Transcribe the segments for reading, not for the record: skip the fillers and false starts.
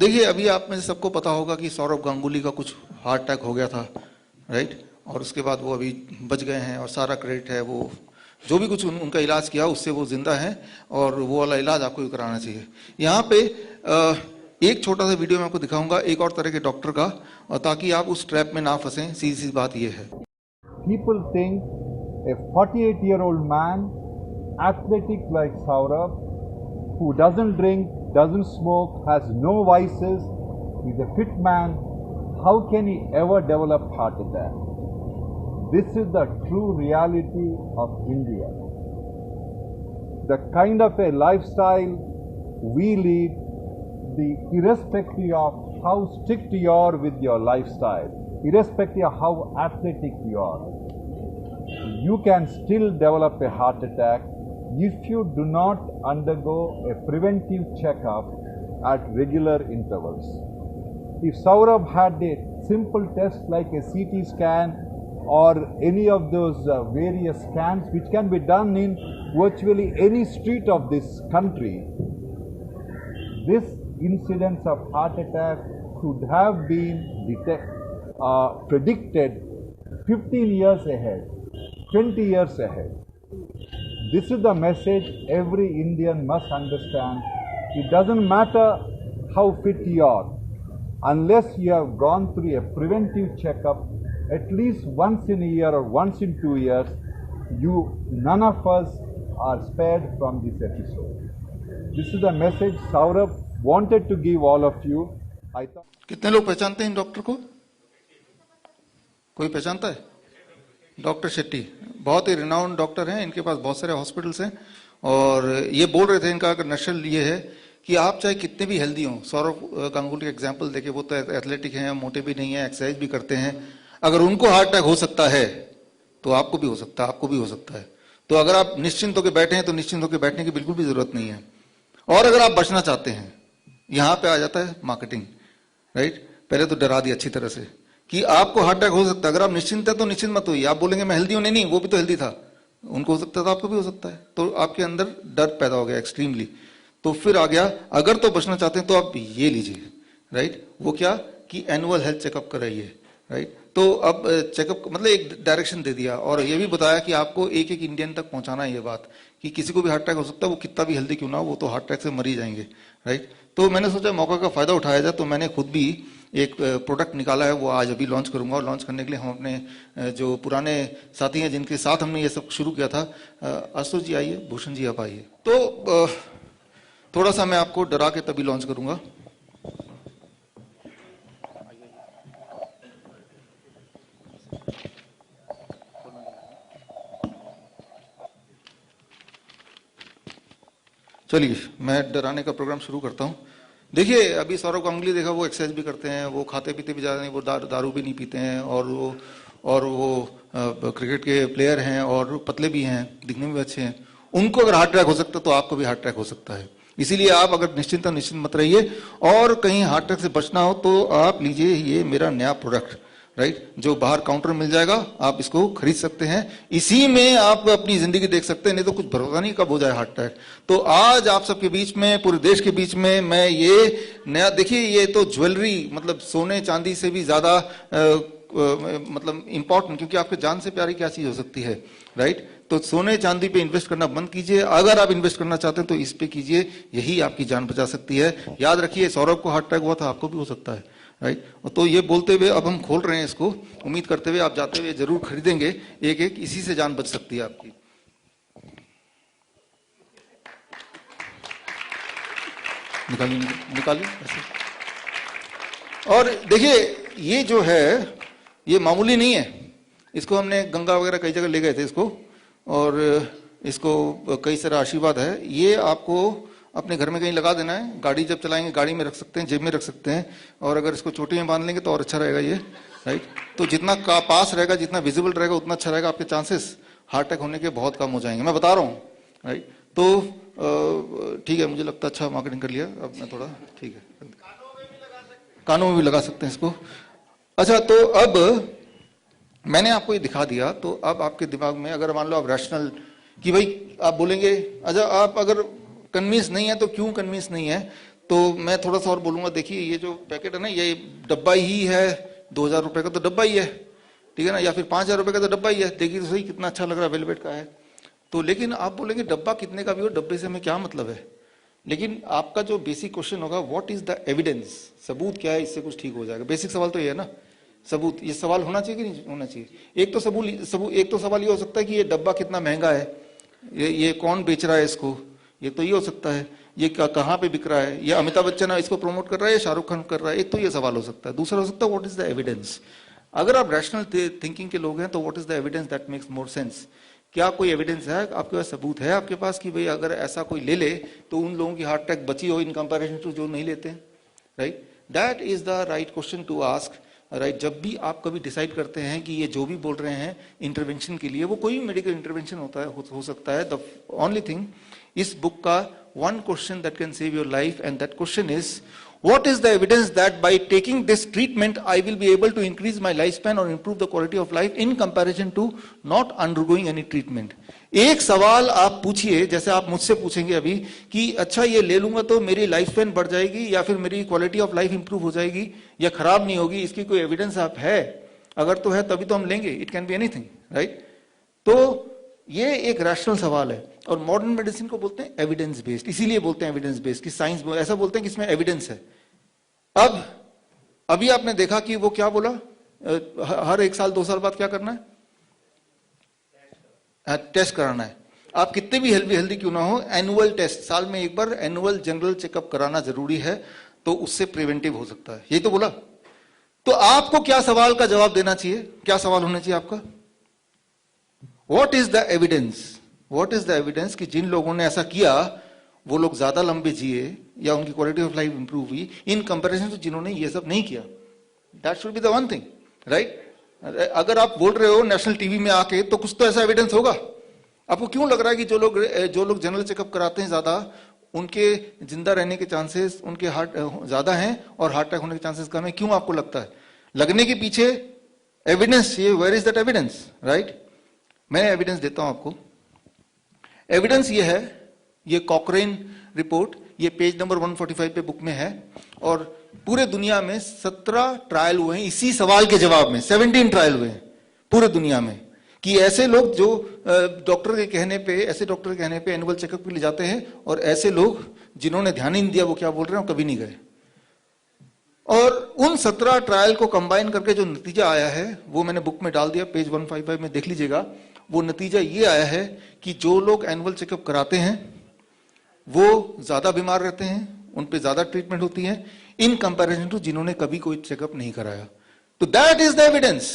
देखिए, अभी आप में से सबको पता होगा कि सौरव गांगुली का कुछ हार्ट अटैक हो गया था, राइट? और उसके बाद वो अभी बच गए हैं और सारा क्रेडिट है, वो जो भी कुछ उनका इलाज किया उससे वो जिंदा हैं, और वो वाला इलाज आपको भी कराना चाहिए। यहाँ पे एक छोटा सा वीडियो मैं आपको दिखाऊंगा एक और तरह के डॉक्टर का, और ताकि आप उस ट्रैप में ना फंसें। सीधी सी बात ये है, People think a 48-year-old man, athletic like Saurabh, who doesn't drink, doesn't smoke, has no vices, is a fit man, how can he ever develop heart attack? This is the true reality of India. The kind of a lifestyle we lead, irrespective of how strict you are with your lifestyle, irrespective of how athletic you are, you can still develop a heart attack if you do not undergo a preventive checkup at regular intervals. If Saurabh had a simple test like a CT scan or any of those various scans which can be done in virtually any street of this country, this incidence of heart attack could have been predicted 15 years ahead, 20 years ahead. This is the message every Indian must understand. It doesn't matter how fit you are, unless you have gone through a preventive checkup at least once in a year or once in 2 years, none of us are spared from this episode. This is the message Saurabh wanted to give all of you. I thought. कितने लोग पहचानते हैं in doctor को? कोई पहचानता है? Doctor Shetty बहुत ही renowned doctor हैं, इनके पास बहुत सारे हॉस्पिटल्स हैं, और ये बोल रहे थे, इनका अगर नशल ये है कि आप चाहे कितने भी हेल्दी हों, सौरव गांगुली का एग्जांपल देखिए, वो तो एथलेटिक हैं, मोटे भी नहीं है, एक्सरसाइज भी करते हैं, अगर उनको हार्ट अटैक हो सकता है तो आपको भी हो सकता है, आपको भी हो सकता है। तो अगर आप निश्चिंत होकर बैठे हैं तो निश्चिंत होकर बैठने की बिल्कुल भी जरूरत नहीं है। और अगर आप बचना चाहते हैं, यहां पे आ जाता है मार्केटिंग, राइट? पहले तो डरा दिया अच्छी तरह से कि आपको हार्ट अटैक हो सकता है, अगर आप निश्चिंत है तो निश्चिंत मत होइए। आप बोलेंगे मैं हेल्दी हूं, नहीं वो भी तो हेल्दी था, उनको हो सकता है तो आपको भी हो सकता है, तो आपके अंदर डर पैदा हो गया एक्सट्रीमली। तो फिर आ गया, अगर तो बचना चाहते हैं तो आप ये लीजिए, राइट? वो क्या कि एनुअल हेल्थ चेकअप कराइए, राइट? तो अब चेकअप मतलब एक डायरेक्शन दे दिया, और ये भी बताया कि आपको एक एक इंडियन तक पहुंचाना है ये बात कि किसी को भी हार्ट अटैक हो सकता है, वो कितना भी हेल्दी क्यों ना हो, वो तो हार्ट अटैक से मर ही जाएंगे, राइट? तो मैंने सोचा मौका का फायदा उठाया जाए, तो मैंने खुद भी एक प्रोडक्ट निकाला है, वो आज अभी लॉन्च करूंगा। और लॉन्च करने के लिए हम अपने जो पुराने साथी हैं जिनके साथ हमने ये सब शुरू किया था, आशुतोष जी आइए, भूषण जी आप आइए। तो थोड़ा सा मैं आपको डरा के तभी लॉन्च करूंगा। चलिए मैं डराने का प्रोग्राम शुरू करता हूं। देखिए, अभी सौरव गांगुली देखा, वो एक्सरसाइज भी करते हैं, वो खाते पीते भी ज़्यादा नहीं, वो दारू भी नहीं पीते हैं, और वो क्रिकेट के प्लेयर हैं, और पतले भी हैं, दिखने में भी अच्छे हैं। उनको अगर हार्ट अटैक हो सकता है तो आपको भी हार्ट अटैक हो सकता है। इसीलिए आप अगर निश्चिंत मत रहिए, और कहीं हार्ट अटैक से बचना हो तो आप लीजिए ये मेरा नया प्रोडक्ट, राइट? जो बाहर काउंटर मिल जाएगा, आप इसको खरीद सकते हैं, इसी में आप अपनी जिंदगी देख सकते हैं, नहीं तो कुछ भरोसा नहीं कब हो जाए हार्ट अटैक। तो आज आप सबके बीच में, पूरे देश के बीच में मैं ये नया, देखिए ये तो ज्वेलरी, मतलब सोने चांदी से भी ज्यादा मतलब इंपॉर्टेंट, क्योंकि आपके जान से प्यारी क्या चीज हो सकती है, राइट? तो सोने चांदी पे इन्वेस्ट करना बंद कीजिए, अगर आप इन्वेस्ट करना चाहते हैं तो इस पे कीजिए, यही आपकी जान बचा सकती है। याद रखिए, सौरभ को हार्ट अटैक हुआ था, आपको भी हो सकता है, राइट? तो ये बोलते हुए अब हम खोल रहे हैं इसको, उम्मीद करते हुए आप जाते हुए जरूर खरीदेंगे एक एक, इसी से जान बच सकती है आपकी। निकालिए ऐसे। और देखिए, ये जो है ये मामूली नहीं है, इसको हमने गंगा वगैरह कई जगह ले गए थे इसको, और इसको कई सारा आशीर्वाद है। ये आपको अपने घर में कहीं लगा देना है, गाड़ी जब चलाएंगे गाड़ी में रख सकते हैं, जेब में रख सकते हैं, और अगर इसको चोटी में बांध लेंगे तो और अच्छा रहेगा ये, राइट? तो जितना पास रहेगा, जितना विजिबल रहेगा, उतना अच्छा रहेगा, आपके चांसेस हार्ट अटैक होने के बहुत कम हो जाएंगे, मैं बता रहा हूँ, राइट? तो ठीक है, मुझे लगता है अच्छा मार्केटिंग कर लिया, अब मैं थोड़ा ठीक है, कानों में भी लगा सकते हैं इसको। अच्छा, तो अब मैंने आपको ये दिखा दिया, तो अब आपके दिमाग में अगर मान लो आप रैशनल कि भाई आप बोलेंगे, अच्छा आप अगर कन्विंस नहीं है तो क्यों कन्विंस नहीं है, तो मैं थोड़ा सा और बोलूंगा, देखिए ये जो पैकेट है ना, ये डब्बा ही है, 2000 रुपए का तो डब्बा ही है, ठीक है ना, या फिर 5000 रुपए का तो डब्बा ही है। देखिए तो सही कितना अच्छा लग रहा है, वेलवेट का है। तो लेकिन आप बोलेंगे डब्बा कितने का भी हो, डब्बे से हमें क्या मतलब है। लेकिन आपका जो बेसिक क्वेश्चन होगा, व्हाट इज द एविडेंस, सबूत क्या है, इससे कुछ ठीक हो जाएगा। बेसिक सवाल तो ये है ना, सबूत, ये सवाल होना चाहिए कि नहीं होना चाहिए। एक तो सवाल ये हो सकता है कि ये डब्बा कितना महंगा है, ये कौन बेच रहा है इसको, ये तो ये हो सकता है, ये कहाँ पे बिक रहा है, ये अमिताभ बच्चन इसको प्रमोट कर रहा है या शाहरुख खान कर रहा है, एक तो ये सवाल हो सकता है। दूसरा हो सकता है व्हाट इज द एविडेंस। अगर आप रैशनल थिंकिंग के लोग हैं तो what is the evidence that makes more sense. क्या कोई एविडेंस है आपके पास, सबूत है आपके पास कि भाई अगर ऐसा कोई ले ले तो उन लोगों की हार्ट अटैक बची हो इन कंपैरिजन टू जो नहीं लेते, right. That is the right question to ask, right. जब भी आप कभी डिसाइड करते हैं कि ये जो भी बोल रहे हैं इंटरवेंशन के लिए, वो कोई भी मेडिकल इंटरवेंशन होता है, हो सकता है। द ओनली थिंग, इस बुक का one question that can save your life, and that question is, what is the evidence that by taking this treatment I will be able to increase my lifespan or improve the quality of life in comparison to not undergoing any treatment। एक सवाल आप पूछिए, जैसे आप मुझसे पूछेंगे अभी कि अच्छा ये ले लूंगा तो मेरी लाइफ स्पैन बढ़ जाएगी या फिर मेरी क्वालिटी ऑफ लाइफ इंप्रूव हो जाएगी या खराब नहीं होगी, इसकी कोई एविडेंस आप है? अगर तो है तभी तो हम लेंगे, it can be anything, right. तो ये एक रैशनल सवाल है, और मॉडर्न मेडिसिन को बोलते हैं एविडेंस बेस्ड। इसीलिए बोलते हैं एविडेंस बेस्ड, कि साइंस ऐसा बोलते हैं कि इसमें एविडेंस है। अब अभी आपने देखा कि वो क्या बोला, हर 1 साल 2 साल बाद क्या करना है, टेस्ट कराना है। आप कितने भी हेल्दी क्यों ना हो, एनुअल टेस्ट, साल में एक बार एनुअल जनरल चेकअप कराना जरूरी है, तो उससे प्रिवेंटिव हो सकता है। यही तो बोला। तो आपको क्या सवाल का जवाब देना चाहिए, क्या सवाल होना चाहिए आपका, what is the evidence, what is the evidence कि जिन लोगों ने ऐसा किया वो लोग ज्यादा लंबे जिए या उनकी क्वालिटी ऑफ लाइफ इंप्रूव हुई इन कंपैरिजन टू जिन्होंने ये सब नहीं किया। That should be the one thing, right. अगर आप बोल रहे हो नेशनल टीवी में आके, तो कुछ तो ऐसा एविडेंस होगा। आपको क्यों लग रहा है कि जो लोग जनरल चेकअप कराते हैं ज्यादा, उनके जिंदा रहने के चांसेस, उनके हार्ट ज्यादा हैं और हार्ट अटैक होने के चांसेस कम है? क्यों आपको लगता है? लगने के पीछे एविडेंस चाहिए। Where is that evidence, right. मैं एविडेंस देता हूं आपको। एविडेंस ये है, ये कॉकरेन रिपोर्ट, ये पेज नंबर 145 पे बुक में है, और पूरे दुनिया में 17 ट्रायल हुए हैं इसी सवाल के जवाब में। 17 ट्रायल हुए हैं पूरे दुनिया में, कि ऐसे लोग जो डॉक्टर के कहने पे एनुअल चेकअप के लिए जाते हैं, और ऐसे लोग जिन्होंने ध्यान ही नहीं दिया वो क्या बोल रहे हैं, कभी नहीं गए। और उन 17 ट्रायल को कंबाइन करके जो नतीजा आया है वो मैंने बुक में डाल दिया, पेज 155 में देख लीजिएगा। वो नतीजा ये आया है कि जो लोग एनुअल चेकअप कराते हैं वो ज्यादा बीमार रहते हैं, उन पे ज्यादा ट्रीटमेंट होती है इन कंपैरिजन टू जिन्होंने कभी कोई चेकअप नहीं कराया। तो that is the evidence.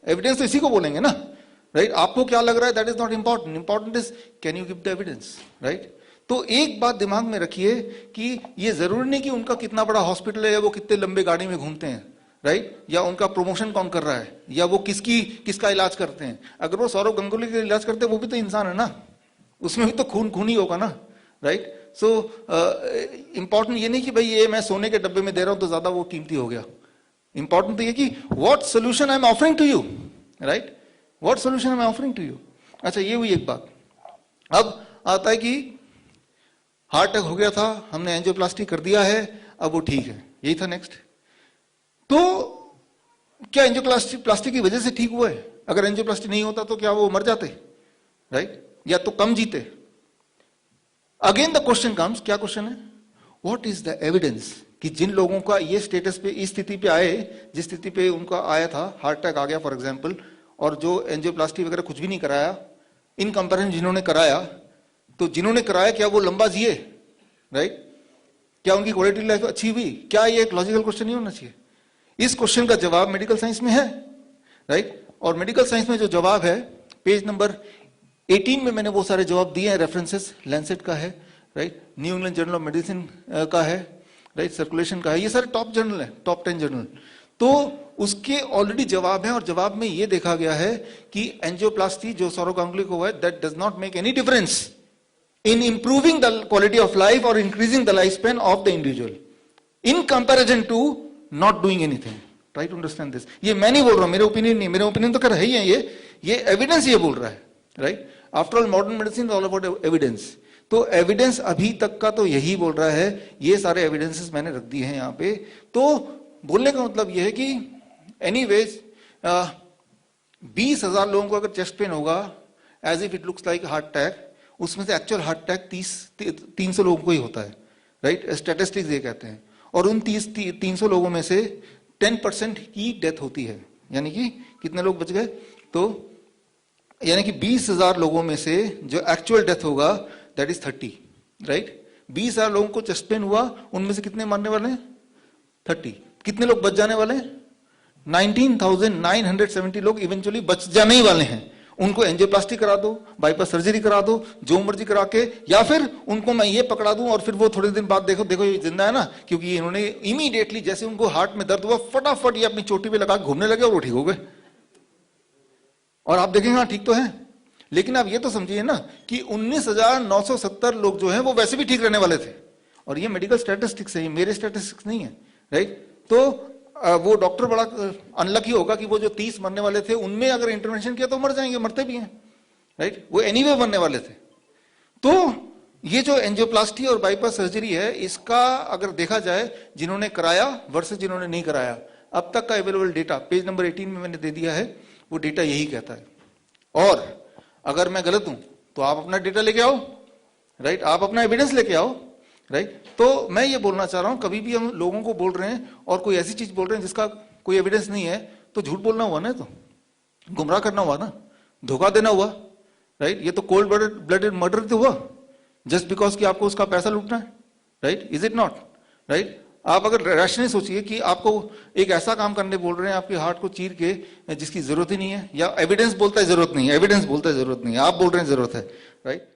Evidence तो इसी को बोलेंगे ना, राइट। आपको क्या लग रहा है, that is not important, important is can you give the evidence, right. तो एक बात दिमाग में रखिए कि ये जरूरी नहीं कि उनका कितना बड़ा हॉस्पिटल है या वो कितने लंबे गाड़ी में घूमते हैं, राइट, या उनका प्रमोशन कौन कर रहा है, या वो किसका इलाज करते हैं। अगर वो सौरव गांगुली का इलाज करते हैं, वो भी तो इंसान है ना, उसमें भी तो खून ही होगा ना, राइट। सो इंपॉर्टेंट ये नहीं कि भाई ये मैं सोने के डब्बे में दे रहा हूं तो ज्यादा वो कीमती हो गया। इंपॉर्टेंट तो ये कि what solution I am offering to you, right, what solution I am offering to you. अच्छा, ये हुई एक बात। अब आता है कि हार्ट अटैक हो गया था, हमने एंजियोप्लास्टी कर दिया है, अब वो ठीक है, यही था नेक्स्ट। तो क्या एंजियोप्लास्टी की वजह से ठीक हुआ है? अगर एंजियोप्लास्टी नहीं होता तो क्या वो मर जाते, राइट, या तो कम जीते? अगेन द क्वेश्चन कम्स, क्या क्वेश्चन है, व्हाट इज द एविडेंस कि जिन लोगों का ये स्टेटस पे, इस स्थिति पे आए, जिस स्थिति पे उनका आया था, हार्ट अटैक आ गया फॉर एग्जांपल, और जो एंजियोप्लास्टी वगैरह कुछ भी नहीं कराया, इन कंपैरिजन जिन्होंने कराया, तो जिन्होंने कराया क्या वो लंबा जिए, राइट, क्या उनकी क्वालिटी लाइफ अच्छी हुई? क्या ये एक लॉजिकल क्वेश्चन नहीं होना चाहिए? इस क्वेश्चन का जवाब मेडिकल साइंस में है, राइट। और मेडिकल साइंस में जो जवाब है, पेज नंबर 18 में मैंने वो सारे जवाब दिए हैं, रेफरेंसेस लैंसेट का है, right, new England journal of medicine का है, राइट, सर्कुलेशन का है, ये सारे टॉप जर्नल है, टॉप 10 जर्नल। तो उसके ऑलरेडी जवाब है, और जवाब में ये देखा गया है कि एंजियोप्लास्टी जो सौरव गांगुली को हुआ है, that does not make any difference in improving the quality of life or increasing the lifespan of the individual in comparison to not doing anything. Try to understand this. ये मैं नहीं बोल रहा हूं, मेरे ओपिनियन नहीं, मेरे ओपिनियन तो कर है ही है, ये एविडेंस ये बोल रहा है, right. After all modern medicine is all about evidence. तो एविडेंस अभी तक का तो यही बोल रहा है, ये सारे एविडेंसेस मैंने रख दिए हैं यहाँ पे। तो बोलने का मतलब यह है कि एनीवेज 20,000 लोगों को अगर चेस्ट पेन होगा as if it looks like heart attack, उसमें से एक्चुअल हार्ट अटैक 300 लोगों को ही होता है, राइट? स्टैटिस्टिक्स ये कहते हैं। और उन 300 लोगों में से 10% की डेथ होती है, यानी कि कितने लोग बच गए? तो यानी कि 20,000 लोगों में से जो एक्चुअल डेथ होगा दैट इज 30, राइट? 20,000 लोगों को चेस्ट पेन हुआ, उनमें से कितने मरने वाले हैं? 30। कितने लोग बच जाने वाले हैं? 19,970 लोग इवेंचुअली बच जाने ही वाले हैं। उनको एंजियोप्लास्टी करा दो, बाईपास सर्जरी करा दो, जो मर्जी करा के, या फिर उनको मैं ये पकड़ा दूं और फिर वो थोड़े दिन बाद देखो ये जिंदा है ना, क्योंकि इन्होंने इमीडिएटली जैसे उनको हार्ट में दर्द हुआ फटाफट ये अपनी चोटी पे लगा घूमने लगे और वो ठीक हो गए। और आप देखेंगे हाँ ठीक तो है, लेकिन आप ये तो समझिए ना कि 19,970 लोग जो हैं वो वैसे भी ठीक रहने वाले थे। और ये मेडिकल स्टैटिस्टिक्स है, ये मेरे स्टैटिस्टिक्स नहीं है, राइट? तो वो डॉक्टर बड़ा अनलकी होगा कि वो जो 30 मरने वाले थे उनमें अगर इंटरवेंशन किया तो मर जाएंगे, मरते भी हैं, राइट? वो एनीवे मरने वाले थे। तो ये जो एंजियोप्लास्टी और बाईपास सर्जरी है, इसका अगर देखा जाए जिन्होंने कराया वर्सेस जिन्होंने नहीं कराया, अब तक का अवेलेबल डेटा पेज नंबर 18 में मैंने दे दिया है, वो डेटा यही कहता है। और अगर मैं गलत हूं तो आप अपना डेटा लेके आओ, राइट? आप अपना एविडेंस लेके आओ, राइट? तो मैं ये बोलना चाह रहा हूं, कभी भी हम लोगों को बोल रहे हैं और कोई ऐसी चीज बोल रहे हैं जिसका कोई एविडेंस नहीं है, तो झूठ बोलना हुआ ना, तो गुमराह करना हुआ ना, धोखा देना हुआ, राइट? ये तो कोल्ड ब्लडेड मर्डर तो हुआ, जस्ट बिकॉज कि आपको उसका पैसा लूटना है, right? Is it not, right? आप अगर रैशनली सोचिए कि आपको एक ऐसा काम करने बोल रहे हैं आपके हार्ट को चीर के जिसकी जरूरत ही नहीं है, या एविडेंस बोलता है जरूरत नहीं है, एविडेंस बोलता है जरूरत नहीं है, आप बोल रहे हैं जरूरत है, राइट?